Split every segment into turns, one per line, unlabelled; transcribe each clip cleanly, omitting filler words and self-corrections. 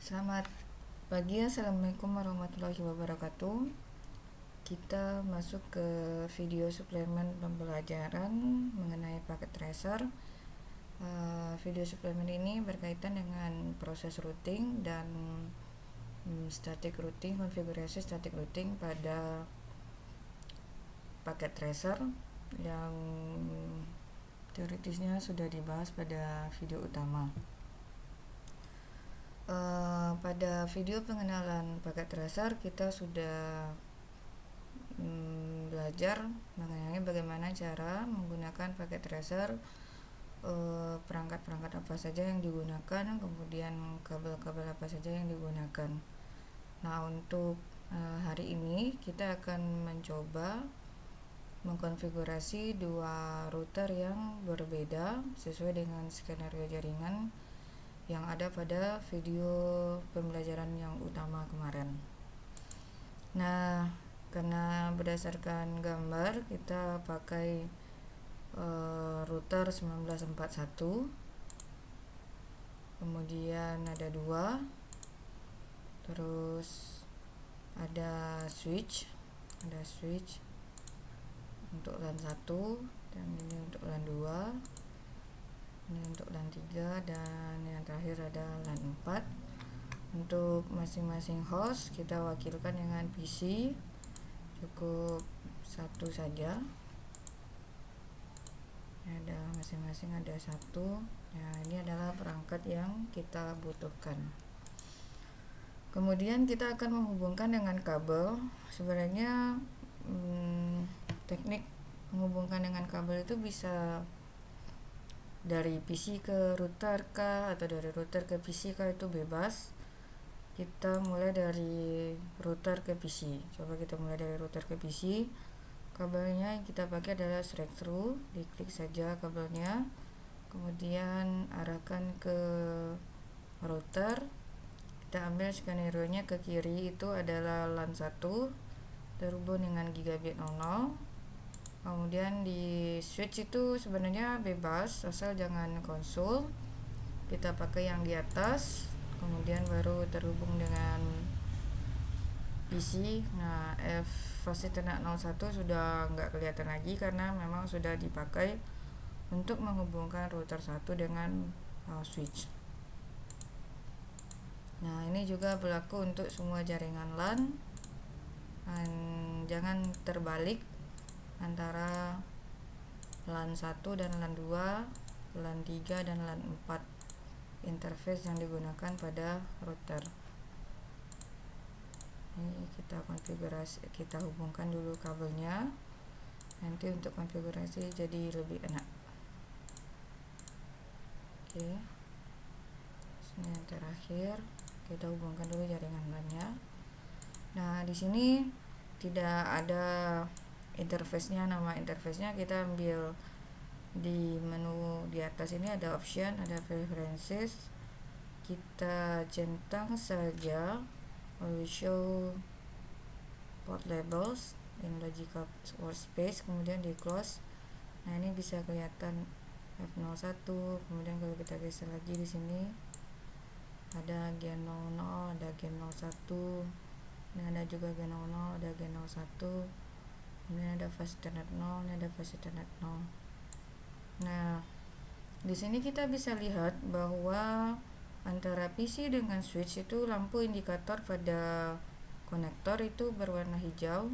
Selamat pagi, assalamualaikum warahmatullahi wabarakatuh. Kita masuk ke video suplemen pembelajaran mengenai paket tracer. Video suplemen ini berkaitan dengan proses routing dan static routing, konfigurasi static routing pada paket tracer yang teoritisnya sudah dibahas pada video utama. Pada video pengenalan paket tracer kita sudah belajar mengenai bagaimana cara menggunakan paket tracer, perangkat-perangkat apa saja yang digunakan, kemudian kabel-kabel apa saja yang digunakan. Nah, untuk hari ini kita akan mencoba mengkonfigurasi dua router yang berbeda sesuai dengan skenario jaringan yang ada pada video pembelajaran yang utama kemarin. Nah, karena berdasarkan gambar kita pakai router 1941, kemudian ada dua, terus ada switch untuk LAN 1, dan ini untuk LAN 2, ini untuk LAN 3, dan yang terakhir ada LAN 4. Untuk masing-masing host kita wakilkan dengan PC, cukup satu saja. Ada masing-masing ada satu. Nah, ini adalah perangkat yang kita butuhkan. Kemudian kita akan menghubungkan dengan kabel. Sebenarnya teknik menghubungkan dengan kabel itu bisa dari PC ke router kah, atau dari router ke PC kah, itu bebas. Kita mulai dari router ke PC. Coba kita mulai dari router ke PC. Kabelnya yang kita pakai adalah straight through. Diklik saja kabelnya, kemudian arahkan ke router. Kita ambil skenario nya ke kiri, itu adalah LAN 1 terhubung dengan gigabit 00. Kemudian di switch itu sebenarnya bebas, asal jangan konsul. Kita pakai yang di atas, kemudian baru terhubung dengan PC. Nah, Ethernet 01 sudah nggak kelihatan lagi karena memang sudah dipakai untuk menghubungkan router 1 dengan switch. Nah, ini juga berlaku untuk semua jaringan LAN. Dan jangan terbalik antara LAN 1 dan LAN 2, LAN 3 dan LAN 4 interface yang digunakan pada router. Ini kita konfigurasi, kita hubungkan dulu kabelnya. Nanti untuk konfigurasi jadi lebih enak. Oke. Ini yang terakhir, kita hubungkan dulu jaringan LAN-nya. Nah, di sini tidak ada interface-nya, nama interface-nya kita ambil di menu di atas. Ini ada option, ada preferences. Kita centang saja always show port labels in logical workspace, kemudian di close. Nah, ini bisa kelihatan F01. Kemudian kalau kita geser lagi, di sini ada Gen 00, ada Gen 01. Ini ada juga Gen 00, ada Gen 01. Ini ada fast Ethernet 0, ini ada fast Ethernet 0. Nah, di sini kita bisa lihat bahwa antara PC dengan switch itu lampu indikator pada konektor itu berwarna hijau,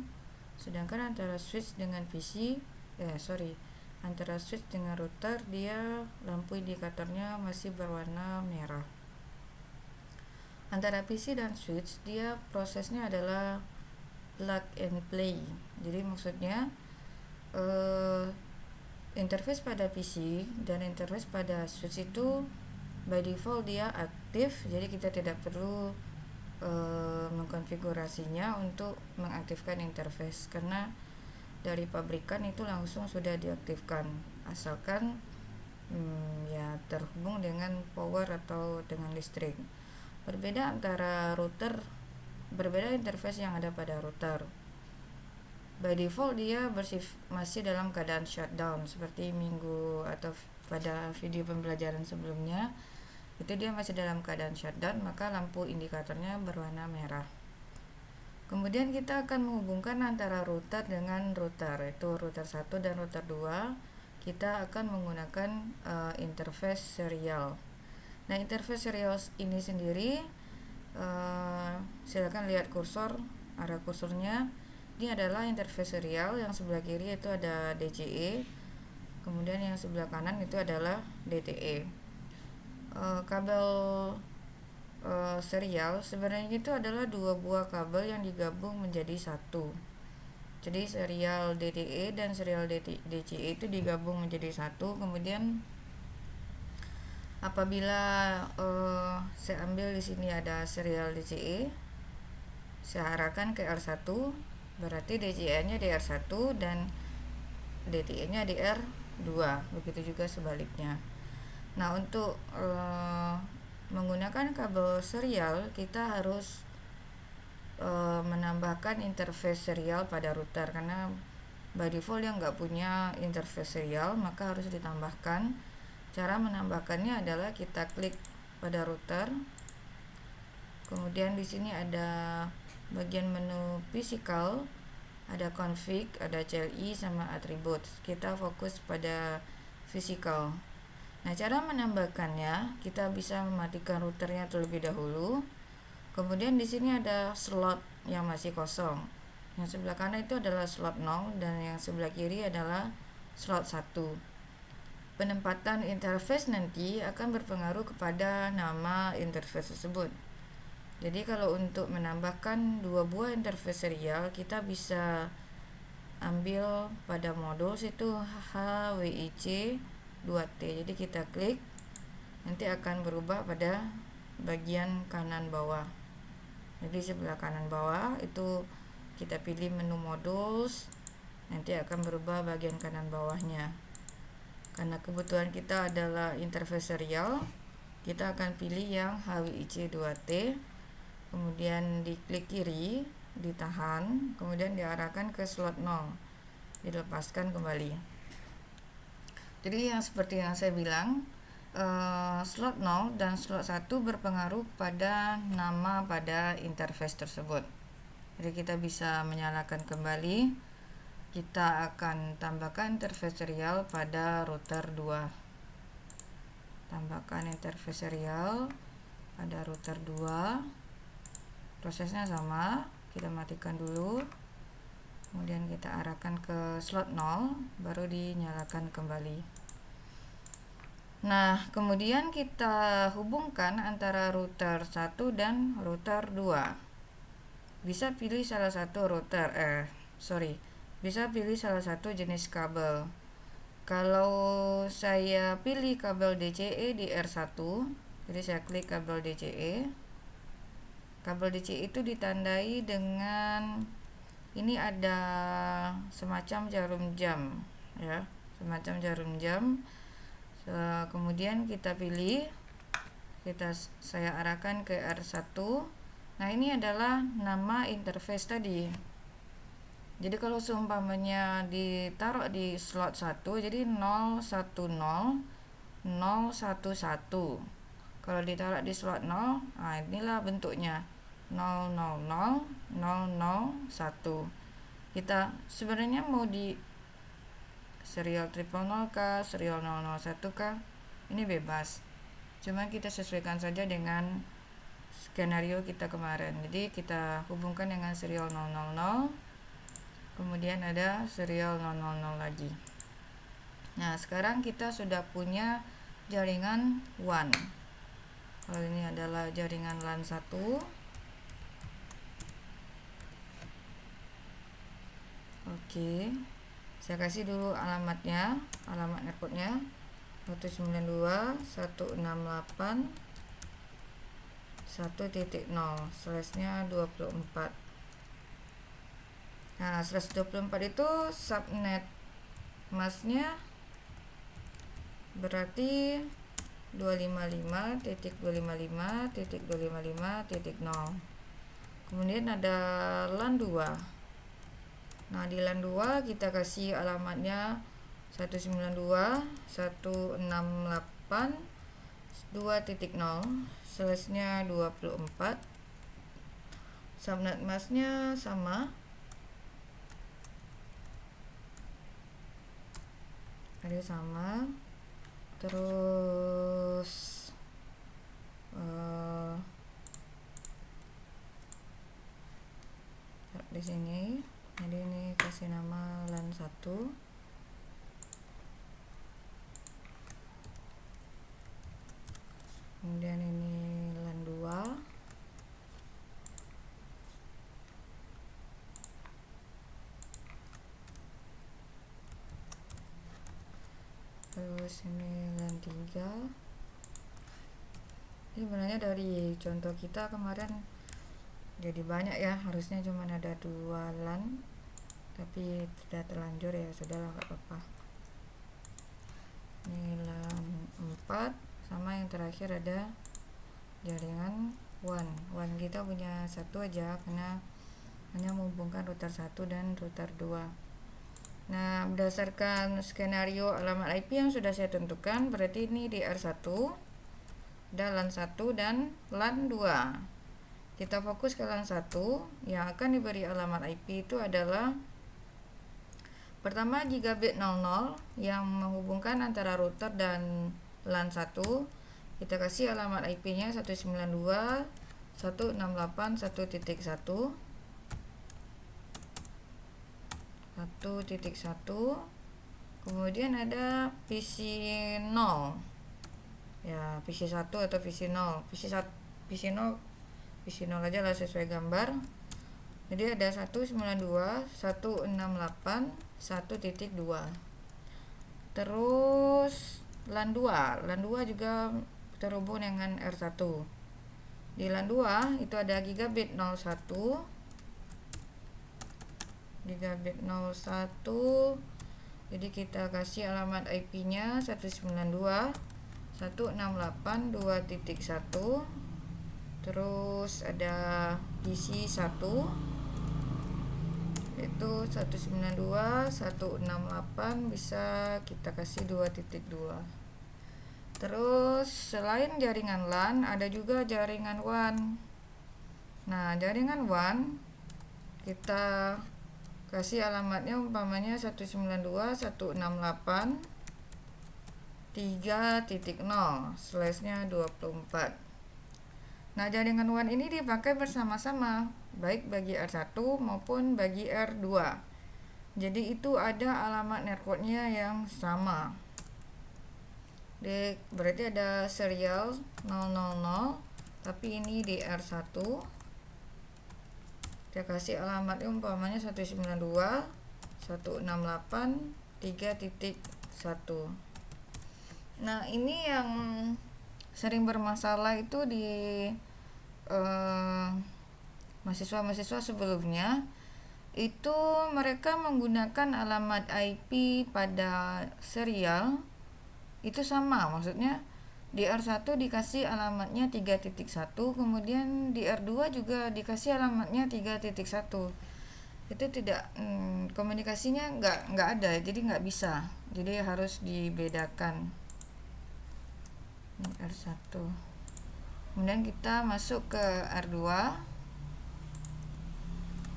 sedangkan antara switch dengan antara switch dengan router dia lampu indikatornya masih berwarna merah. Antara PC dan switch dia prosesnya adalah plug and play. Jadi maksudnya interface pada PC dan interface pada switch itu by default dia aktif, jadi kita tidak perlu mengkonfigurasinya untuk mengaktifkan interface, karena dari pabrikan itu langsung sudah diaktifkan, asalkan ya terhubung dengan power atau dengan listrik. Berbeda interface yang ada pada router. By default dia masih dalam keadaan shutdown, seperti minggu atau pada video pembelajaran sebelumnya. itu dia masih dalam keadaan shutdown, maka lampu indikatornya berwarna merah. Kemudian kita akan menghubungkan antara router dengan router, yaitu router 1 dan router 2. Kita akan menggunakan interface serial. Nah, interface serial ini sendiri, silakan lihat kursor, arah kursornya. Ini adalah interface serial. Yang sebelah kiri itu ada DCE, kemudian yang sebelah kanan itu adalah DTE. Kabel serial sebenarnya itu adalah dua buah kabel yang digabung menjadi satu. Jadi serial DTE dan serial DCE itu digabung menjadi satu. Kemudian apabila saya ambil di sini ada serial DCE, saya arahkan ke R1, berarti DCE-nya DR1 dan DTE-nya DR2. Begitu juga sebaliknya. Nah, untuk menggunakan kabel serial, kita harus menambahkan interface serial pada router, karena by default yang nggak punya interface serial maka harus ditambahkan. Cara menambahkannya adalah kita klik pada router, kemudian di sini ada bagian menu physical, ada config, ada CLI sama attributes. Kita fokus pada physical. Nah, cara menambahkannya, kita bisa mematikan routernya terlebih dahulu. Kemudian di sini ada slot yang masih kosong. Yang sebelah kanan itu adalah slot 0 dan yang sebelah kiri adalah slot 1. Penempatan interface nanti akan berpengaruh kepada nama interface tersebut. Jadi kalau untuk menambahkan dua buah interface serial, kita bisa ambil pada modul situ HWIC 2T. Jadi kita klik, nanti akan berubah pada bagian kanan bawah. Jadi sebelah kanan bawah itu kita pilih menu modules, nanti akan berubah bagian kanan bawahnya. Karena kebutuhan kita adalah interface serial, kita akan pilih yang HWIC 2T, kemudian diklik kiri, ditahan, kemudian diarahkan ke slot 0, dilepaskan kembali. Jadi yang seperti yang saya bilang, slot 0 dan slot 1 berpengaruh pada nama pada interface tersebut. Jadi kita bisa menyalakan kembali. Kita akan tambahkan interface serial pada router 2. Tambahkan interface serial pada router 2. Prosesnya sama, kita matikan dulu. Kemudian kita arahkan ke slot 0, baru dinyalakan kembali. Nah, kemudian kita hubungkan antara router 1 dan router 2. Bisa pilih salah satu bisa pilih salah satu jenis kabel. Kalau saya pilih kabel DCE di R1, jadi saya klik kabel DCE. Kabel DCE itu ditandai dengan ini ada semacam jarum jam, ya, semacam jarum jam. Kemudian kita pilih, saya arahkan ke R1. Nah, ini adalah nama interface tadi. Jadi kalau seumpamanya ditaruh di slot 1, jadi 010 011. Kalau ditaruh di slot 0, nah inilah bentuknya 000 001. Kita sebenarnya mau di serial 000 kah, serial 001 kah, ini bebas. Cuma kita sesuaikan saja dengan skenario kita kemarin. Jadi kita hubungkan dengan serial 000, kemudian ada serial 000 lagi. Nah, sekarang kita sudah punya jaringan WAN. Kalau ini adalah jaringan LAN 1. Oke. Saya kasih dulu alamatnya, alamat networknya 192.168.1.0/nya 24. Nah, 124 itu subnet masknya berarti 255.255.255.0. Kemudian ada LAN 2. Nah, di LAN 2 kita kasih alamatnya 192.168.1.0/nya 2.0, slash-nya 24, subnet mask-nya sama, ada sama, terus di sini. Jadi ini kasih nama LAN 1, kemudian ini LAN 2, terus ini LAN 3. Ini sebenarnya dari contoh kita kemarin jadi banyak ya, harusnya cuma ada 2 LAN, tapi tidak terlanjur, ya sudahlah, nggak apa-apa. Ini LAN 4, sama yang terakhir ada jaringan WAN. Kita punya satu aja karena hanya menghubungkan router 1 dan router 2. Nah, berdasarkan skenario alamat IP yang sudah saya tentukan, berarti ini DR1, ada LAN 1 dan LAN 2. Kita fokus ke LAN 1. Yang akan diberi alamat IP itu adalah pertama gigabit 00 yang menghubungkan antara router dan LAN 1. Kita kasih alamat IP-nya 192.168.1.1. 1.1. Kemudian ada PC 0. Ya, PC 1 atau PC 0. PC 0 aja lah sesuai gambar. Jadi ada 192.168.1.2. Terus LAN 2 juga terhubung dengan R1. Di LAN 2 itu ada gigabit 01. Jadi kita kasih alamat IP-nya 192.168.2.1. Terus ada PC 1 itu 192.168, bisa kita kasih 2.2. Terus selain jaringan LAN ada juga jaringan WAN. Nah, jaringan WAN kita kasih alamatnya umpamanya 192.168.3.0, slash-nya 24. Nah, jaringan WAN ini dipakai bersama-sama baik bagi R1 maupun bagi R2. Jadi itu ada alamat networknya yang sama. Berarti ada serial 000, tapi ini di R1. Kita kasih alamatnya umpamanya 192.168.3.1. Nah, ini yang sering bermasalah itu di mahasiswa-mahasiswa sebelumnya. Itu mereka menggunakan alamat IP pada serial itu sama, maksudnya di R1 dikasih alamatnya 3.1, kemudian di R2 juga dikasih alamatnya 3.1. Itu tidak komunikasinya nggak ada, jadi nggak bisa, jadi harus dibedakan. Ini R1, kemudian kita masuk ke R2.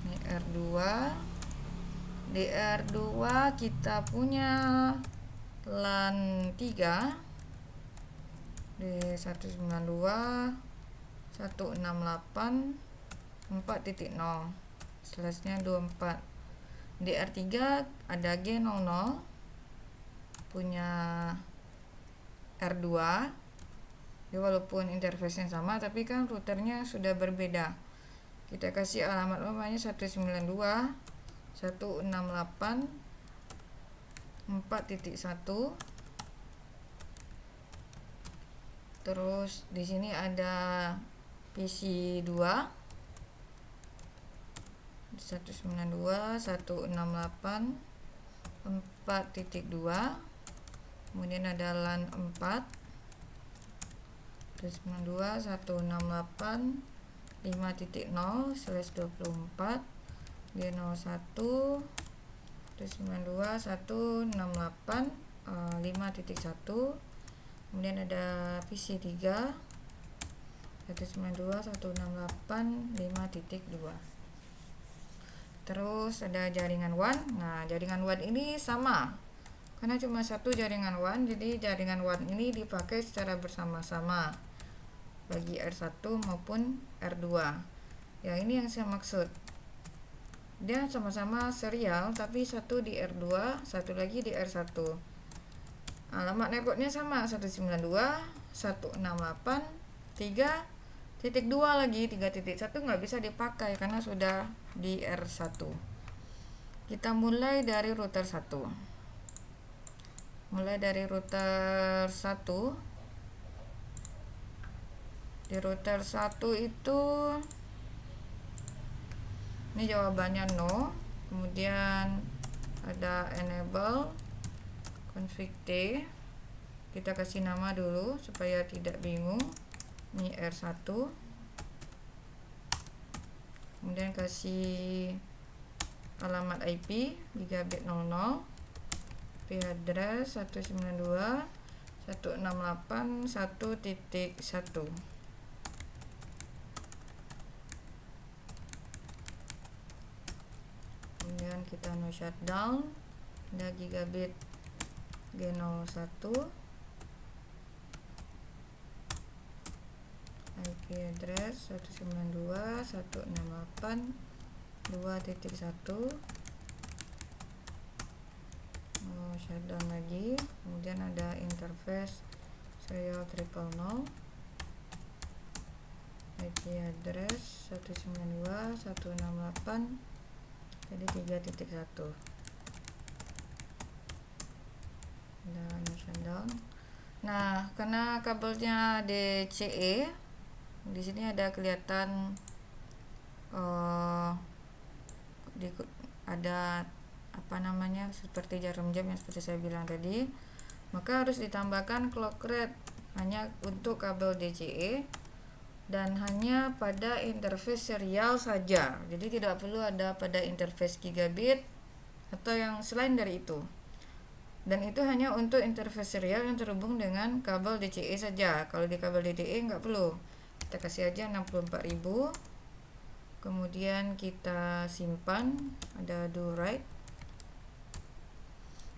Ini R2. Di R2 kita punya LAN 3 di 192.168.4.0, slash-nya 24. Di R3 ada G00 punya R2. Jadi walaupun interface-nya sama, tapi kan routernya sudah berbeda. Kita kasih alamat namanya 192.168.4.1. Terus di sini ada PC 2 192.168.4.2. kemudian ada LAN 4 192.168.5.0/24 G01 192.168.5.1. kemudian ada PC 3 192.168.5.2. terus ada jaringan WAN. Nah, jaringan WAN ini sama karena cuma satu jaringan WAN, jadi jaringan WAN ini dipakai secara bersama-sama bagi R1 maupun R2. Ya, ini yang saya maksud, dia sama-sama serial tapi satu di R2, satu lagi di R1. Alamat networknya sama, 192.168.3.2 lagi. 3.1 nggak bisa dipakai karena sudah di R1. Kita mulai dari router 1. Mulai dari router 1. Di router 1 itu ini jawabannya no. Kemudian ada enable config T. Kita kasih nama dulu supaya tidak bingung. Ini R1. Kemudian kasih alamat IP gigabit 00, IP address 192.168.1.1. Kemudian kita no shutdown, ada gigabit G01, IP address 192.168.2.1. Shutdown lagi. Kemudian ada interface serial 000, IP address 192.168 jadi 3.1. dan shutdown. Nah, karena kabelnya DCE, di sini ada kelihatan ada apa namanya seperti jarum jam yang seperti saya bilang tadi, maka harus ditambahkan clock rate hanya untuk kabel DCE dan hanya pada interface serial saja. Jadi tidak perlu ada pada interface gigabit atau yang selain dari itu. Dan itu hanya untuk interface serial yang terhubung dengan kabel DCE saja. Kalau di kabel DCE nggak perlu. Kita kasih aja 64.000. Kemudian kita simpan, ada do write.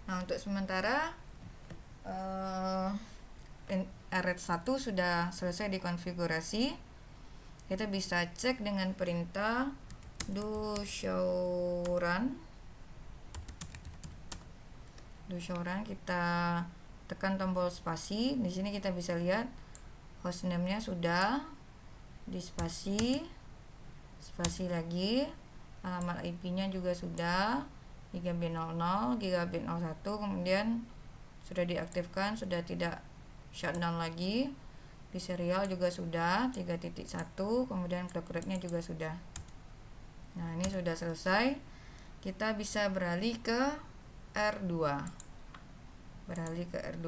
Nah, untuk sementara RF1 sudah selesai dikonfigurasi. Kita bisa cek dengan perintah do show run. Do show run, kita tekan tombol spasi. Di sini kita bisa lihat hostname-nya sudah di spasi, spasi lagi, alamat IP-nya juga sudah gigabit 00, gigabit 01, kemudian sudah diaktifkan, sudah tidak shutdown lagi. Di serial juga sudah 3.1, kemudian clock rate-nya juga sudah. Nah, ini sudah selesai. Kita bisa beralih ke R2. Beralih ke R2.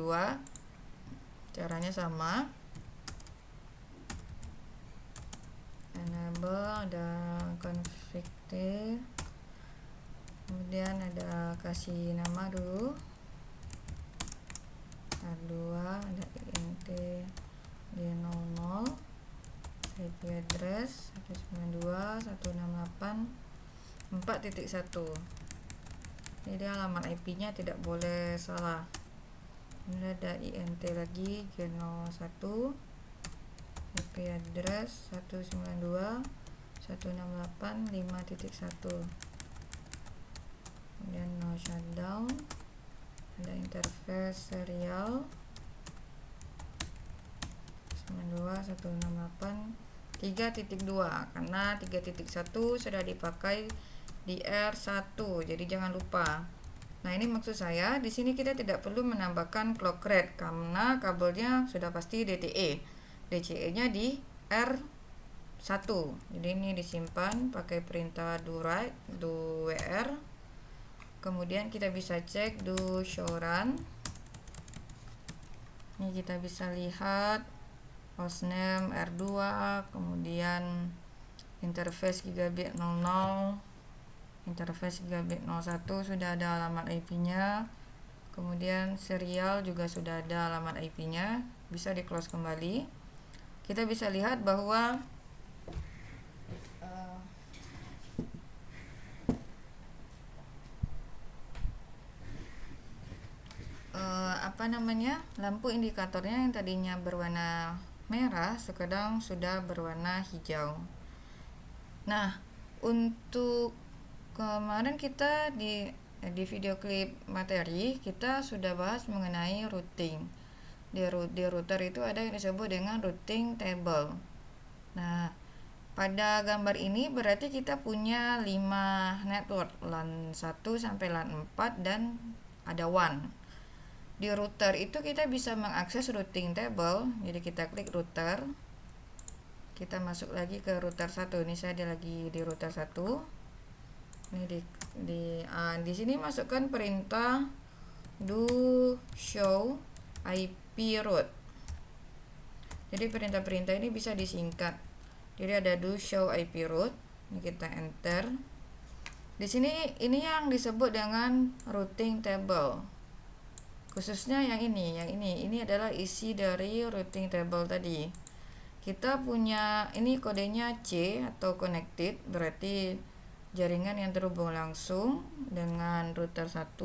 Caranya sama. Enable, ada config T. Kemudian ada kasih nama dulu. R2, ada INT G00, IP address 192.168.4.1. Jadi alamat IP-nya tidak boleh salah. Ini ada INT lagi G01, IP address 192.168.5.1. Kemudian no shutdown, ada interface serial 192.168.3.2 karena 3.1 sudah dipakai di R1, jadi jangan lupa. Nah, ini maksud saya di sini kita tidak perlu menambahkan clock rate karena kabelnya sudah pasti DTE. DCE-nya di R1. Jadi ini disimpan pakai perintah do write, do wr. Kemudian kita bisa cek do show run. Ini kita bisa lihat hostname R2, kemudian interface gigabit 00, interface gigabit 01 sudah ada alamat IP-nya. Kemudian serial juga sudah ada alamat IP-nya. bisa di close kembali. Kita bisa lihat bahwa lampu indikatornya yang tadinya berwarna merah sekarang sudah berwarna hijau. Nah, untuk kemarin kita di video klip materi kita sudah bahas mengenai routing. Di router itu ada yang disebut dengan routing table. Nah, pada gambar ini berarti kita punya 5 network, LAN 1 sampai LAN 4 dan ada WAN. Di router itu kita bisa mengakses routing table. Jadi kita klik router. Kita masuk lagi ke router 1. Ini saya lagi di router 1. Ini di sini masukkan perintah do show IP route. Jadi perintah-perintah ini bisa disingkat. Jadi ada do show IP route. Ini kita enter. Di sini ini yang disebut dengan routing table. Khususnya yang ini adalah isi dari routing table tadi. Kita punya ini kodenya C atau connected, berarti jaringan yang terhubung langsung dengan router 1.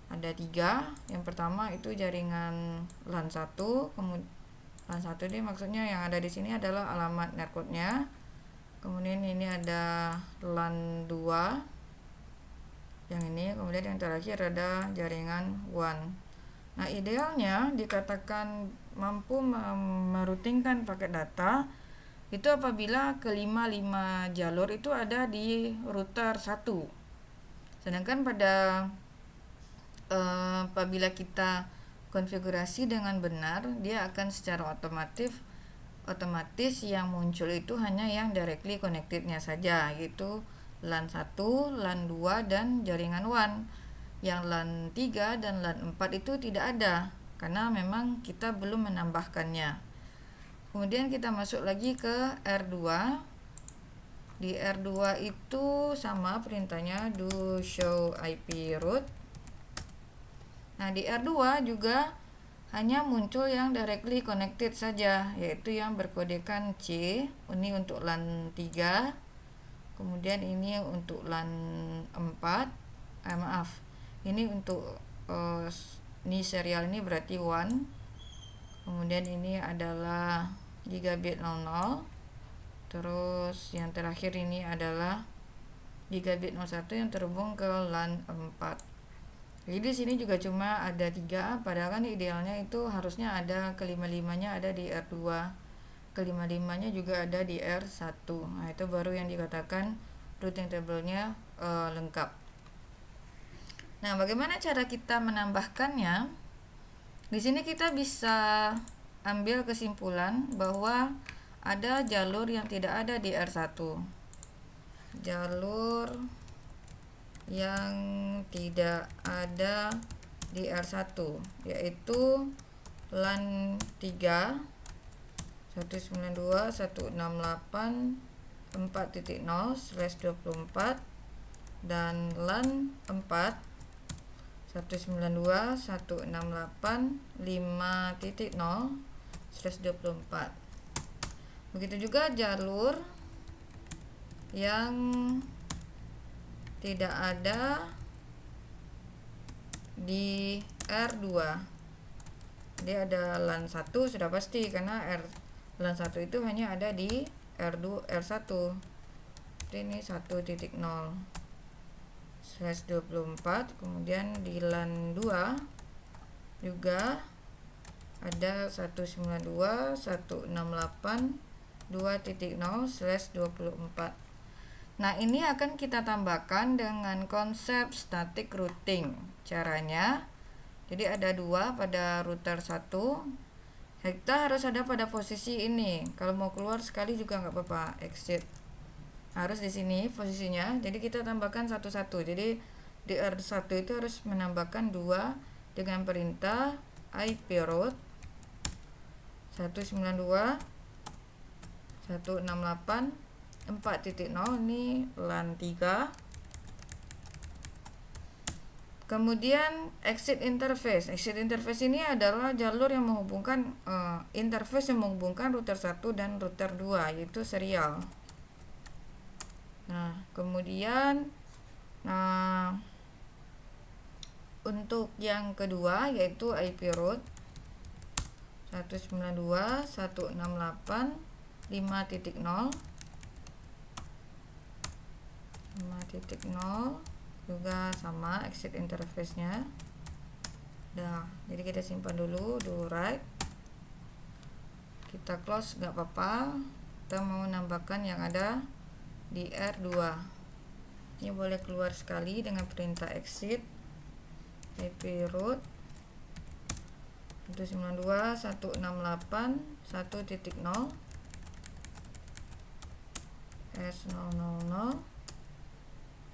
Ada 3. Yang pertama itu jaringan LAN 1. Kemudian LAN 1 ini maksudnya yang ada di sini adalah alamat networknya. Kemudian ini ada LAN 2 yang ini, kemudian yang terakhir ada jaringan WAN. Nah, idealnya dikatakan mampu meroutingkan paket data itu apabila kelima 5 jalur itu ada di router 1. Sedangkan apabila kita konfigurasi dengan benar, dia akan secara otomatis yang muncul itu hanya yang directly connected-nya saja, yaitu LAN 1, LAN 2 dan jaringan WAN. Yang LAN 3 dan LAN 4 itu tidak ada karena memang kita belum menambahkannya. Kemudian kita masuk lagi ke R2. Di R2 itu sama perintahnya do show IP route. Nah, di R2 juga hanya muncul yang directly connected saja, yaitu yang berkodekan C. Ini untuk LAN 3. Kemudian ini untuk LAN 4. Ini untuk ini serial ini berarti 1. Kemudian ini adalah gigabit 00. Terus yang terakhir ini adalah gigabit 01 yang terhubung ke LAN 4. Jadi di sini juga cuma ada 3, padahal kan idealnya itu harusnya ada kelima-limanya ada di R2. Kelima-limanya juga ada di R1. Nah, itu baru yang dikatakan routing table-nya lengkap. Nah, bagaimana cara kita menambahkannya? Di sini kita bisa ambil kesimpulan bahwa ada jalur yang tidak ada di R1. Jalur yang tidak ada di R1 yaitu LAN 3 192.168.4.0/24 dan LAN 4 192.168.5.0/24. Begitu juga jalur yang tidak ada di R2. Jadi ada LAN 1 sudah pasti karena LAN 1 itu hanya ada di R1. Jadi ini 1.0/24. Kemudian di LAN 2 juga ada 192.168.2.0/24. Nah, ini akan kita tambahkan dengan konsep static routing. Caranya, jadi ada 2 pada router 1. Kita harus ada pada posisi ini. Kalau mau keluar sekali juga nggak apa-apa, exit. Harus di sini posisinya. Jadi kita tambahkan satu-satu. Jadi di R1 itu harus menambahkan 2 dengan perintah IP route 192.168.4.0 ini LAN 3. Kemudian exit interface. Exit interface ini adalah jalur yang menghubungkan interface yang menghubungkan router 1 dan router 2, yaitu serial. Nah, kemudian untuk yang kedua yaitu IP route 192.168.5.0 juga sama exit interface-nya. Nah, jadi kita simpan dulu, do write, kita close nggak apa-apa. Kita mau menambahkan yang ada di R2. Ini boleh keluar sekali dengan perintah exit IP route 192.168.1.0 S000,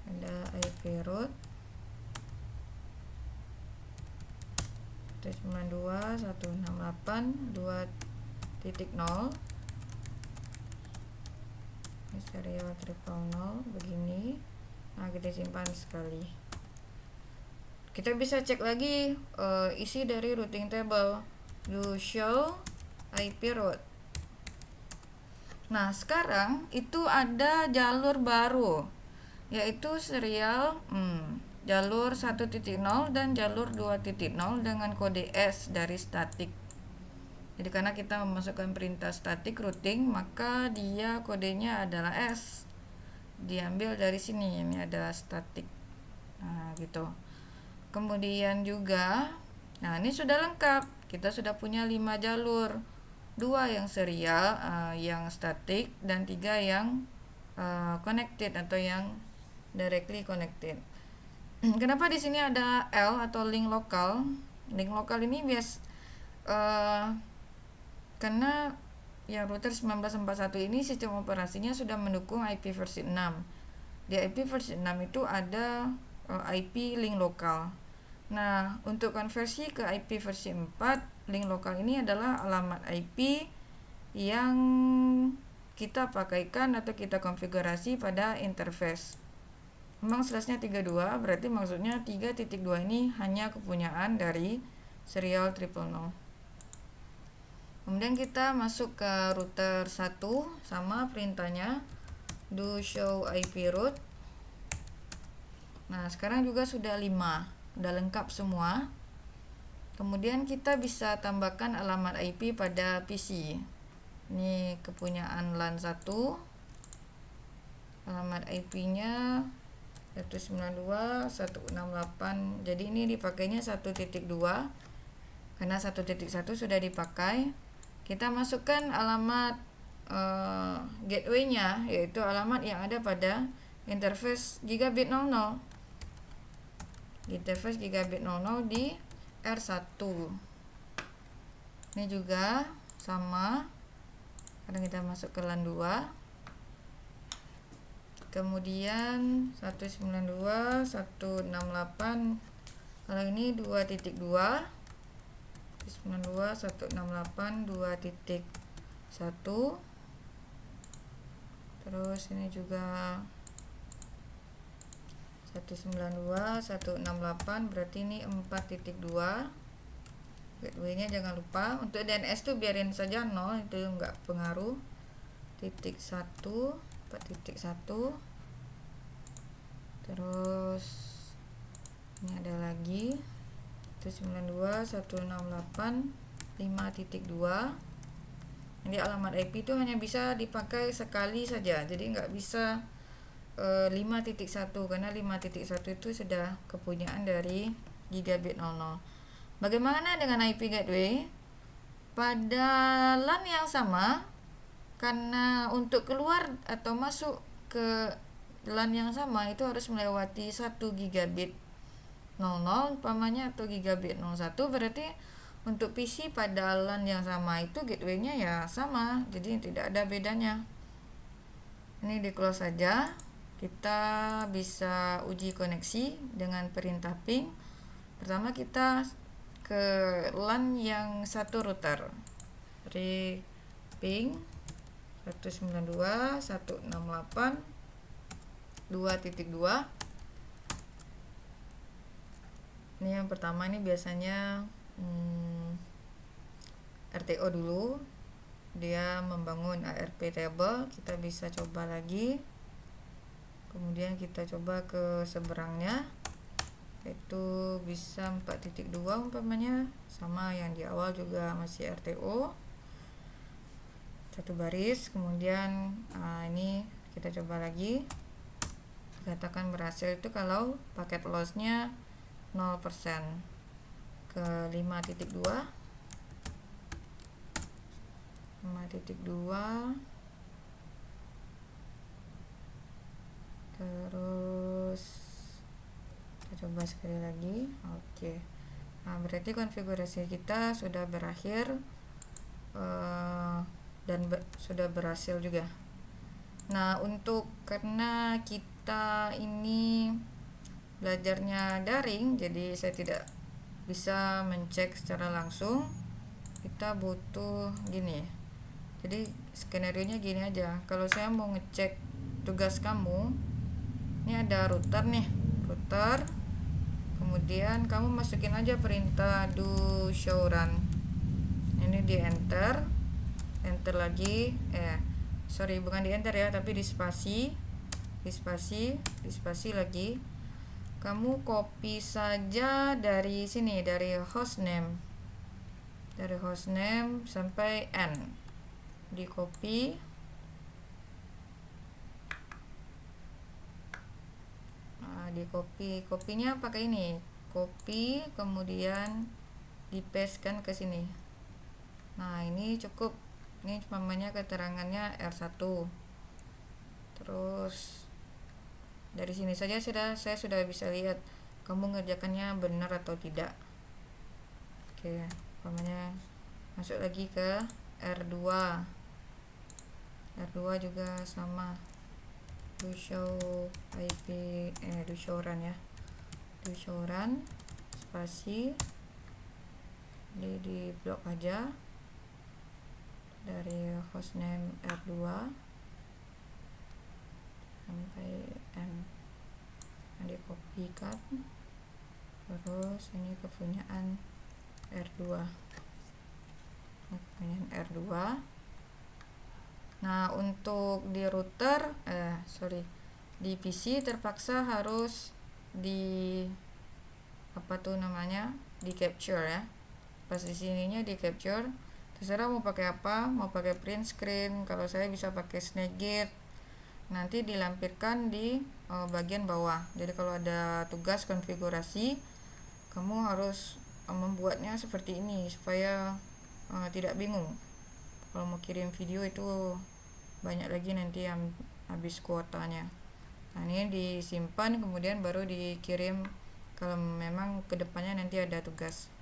ada IP route 192.168.2.0, ini serial 000 begini. Nah, kita simpan sekali. Kita bisa cek lagi isi dari routing table, do show IP route. Nah, sekarang itu ada jalur baru, yaitu serial jalur 1.0 dan jalur 2.0 dengan kode S dari static. Jadi karena kita memasukkan perintah static routing, maka dia kodenya adalah S. Diambil dari sini, ini ada static. Nah, gitu. Kemudian juga, nah ini sudah lengkap. Kita sudah punya 5 jalur. 2 yang serial, yang static, dan 3 yang connected atau yang directly connected. Kenapa di sini ada L atau link lokal? Link lokal ini karena ya router 1941 ini sistem operasinya sudah mendukung IP versi 6. Di IP versi 6 itu ada IP link lokal. Nah, untuk konversi ke IP versi 4, link lokal ini adalah alamat IP yang kita pakaikan atau kita konfigurasi pada interface. Memang slash-nya 32, berarti maksudnya 3.2 ini hanya kepunyaan dari serial 000. Kemudian kita masuk ke router 1, sama perintahnya do show IP route. Nah, sekarang juga sudah 5, udah lengkap semua. Kemudian kita bisa tambahkan alamat IP pada PC. Ini kepunyaan LAN 1. Alamat IP-nya 192.168. Jadi ini dipakainya 1.2. Karena 1.1 sudah dipakai. Kita masukkan alamat gateway-nya, yaitu alamat yang ada pada interface gigabit 00. Interface gigabit 00 di R1. Ini juga sama. Sekarang kita masuk ke LAN 2. Kemudian 192.168. Kalau ini 2.2. 192.168.2.1. Terus ini juga 192.168, berarti ini 4.2. Gateway-nya jangan lupa. Untuk DNS tuh biarin saja 0, itu enggak pengaruh. Titik 1, 4.1. Terus ini ada lagi 192.168.5.2. Jadi alamat IP itu hanya bisa dipakai sekali saja, jadi nggak bisa 5.1, karena 5.1 itu sudah kepunyaan dari gigabit 00. Bagaimana dengan IP gateway? Pada LAN yang sama, karena untuk keluar atau masuk ke LAN yang sama itu harus melewati 1 gigabit 00 umpamanya, atau gigabit 01, berarti untuk PC pada LAN yang sama itu gateway-nya ya sama, jadi tidak ada bedanya. Ini di close saja. Kita bisa uji koneksi dengan perintah ping. Pertama kita ke LAN yang satu router. Dari ping 192.168.2.2. Ini yang pertama, ini biasanya RTO dulu, dia membangun ARP table. Kita bisa coba lagi, kemudian kita coba ke seberangnya, itu bisa 4.2 umpamanya, sama yang di awal juga masih RTO, satu baris. Kemudian ini kita coba lagi, dikatakan berhasil itu kalau paket lossnya 0%. Ke 5.2, terus kita coba sekali lagi. Oke. Nah, berarti konfigurasi kita sudah berakhir dan sudah berhasil juga. Nah, karena kita ini belajarnya daring, jadi saya tidak bisa mencek secara langsung. Kita butuh gini. Jadi skenario-nya gini aja. Kalau saya mau ngecek tugas kamu, ini ada router nih, router. Kemudian kamu masukin aja perintah do show run. Ini di enter lagi. Sorry, bukan di enter ya, tapi di spasi lagi. Kamu copy saja dari sini, dari hostname sampai n, di copy. Kopinya pakai ini, copy kemudian di paste kan ke sini. Nah, ini cukup. Ini namanya keterangannya R1. Terus dari sini saja saya sudah bisa lihat kamu ngerjakannya benar atau tidak. Oke, namanya masuk lagi ke R2 juga sama, do show IP, do show run ya, do show run spasi di blok aja dari hostname R2 sampai n, di copy kan. Terus ini kepunyaan R2. Nah, untuk di router di PC terpaksa harus di di capture ya. Pas di sininya di capture. Terserah mau pakai apa, mau pakai print screen. Kalau saya bisa pakai Snagit. Nanti dilampirkan di bagian bawah. Jadi kalau ada tugas konfigurasi, kamu harus membuatnya seperti ini supaya tidak bingung. Kalau mau kirim video itu banyak lagi nanti yang habis kuotanya. Nah, ini disimpan kemudian baru dikirim kalau memang kedepannya nanti ada tugas.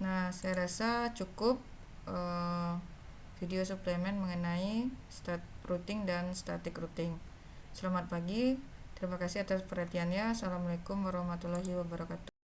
Nah, saya rasa cukup video suplemen mengenai routing dan static routing. Selamat pagi, terima kasih atas perhatiannya. Assalamualaikum warahmatullahi wabarakatuh.